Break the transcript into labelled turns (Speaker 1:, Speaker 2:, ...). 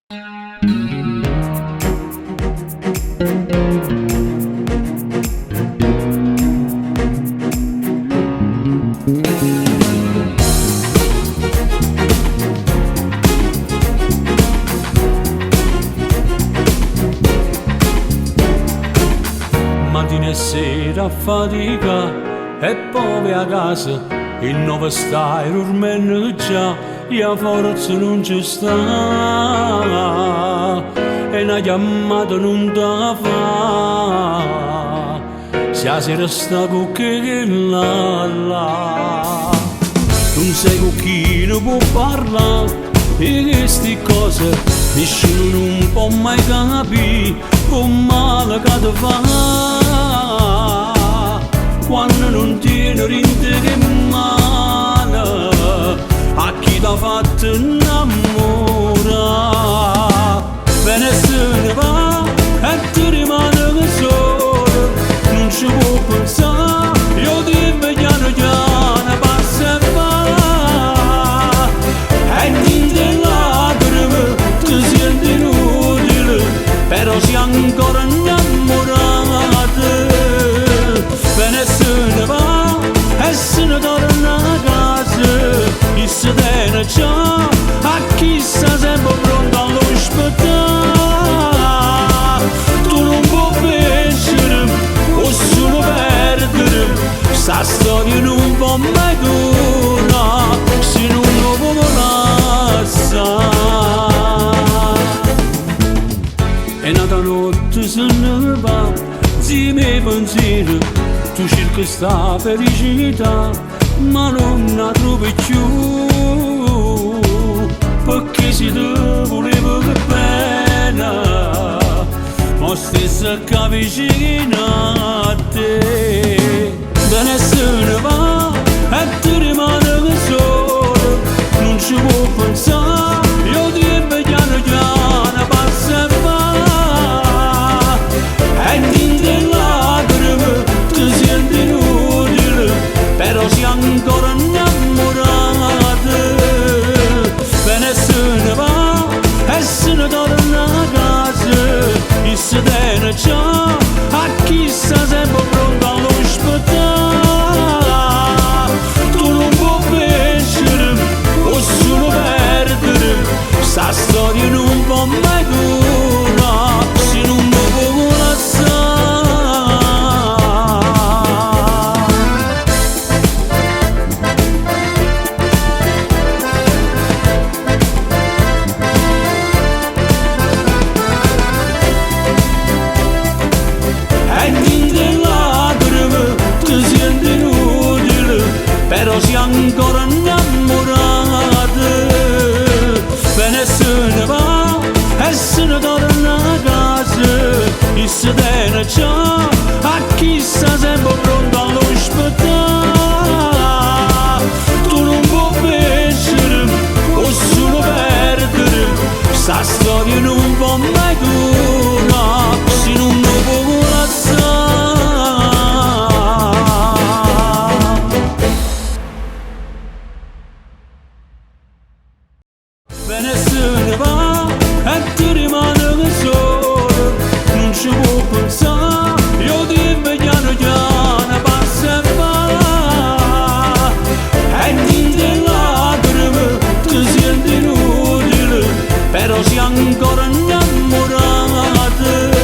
Speaker 1: Mattina e sera a fatica e poi a casa il nuovo stai dormendo già e la forza non ci sta e una chiamata non da fa se la sera sta con che là non sai con chi ne può parlare e queste cose nessuno non può mai capire con male che ti fa quando non tieni rinte che male a chi t'ha fatto innamorare bene se ne va e ti rimane solo non ci può pensare io ti piano piano passa e va e niente lacrime ti senti inutile però sei ancora innamorata bene se ne va e se ne torna a casa e se tiene già a chi sta sempre pronto all'ospitare tu non puoi vincere o solo perdere sta storia non può mai durare se non lo può lasciare e nata notte se ne va zii miei pensieri tu cerchi sta felicità ma non la trovi più perché si te voleva che bene ma stessa che vicina a te bene se ne va e ti rimane solo non ci può pensare io ti piano piano passa e va e niente lacrime ti senti inutile però sei ancora innamorata bene se ne va e se ne torna a casa e se tiene già a chi sta sempre pronto all'ospitare tu non puoi vincere o solo perdere sta storia non può mai durare se non lo può però sei ancora innamorata bene se ne va e se ne torna a casa e se tiene già a chi sta sempre pronto all'ospitare tu non puoi vincere o solo perdere sta storia non può mai durare se non lo può lasciare bene se ne va e ti rimane solo non ci può pensare io ti piano piano passa e va e niente lacrime ti senti inutile però sei ancora innamorata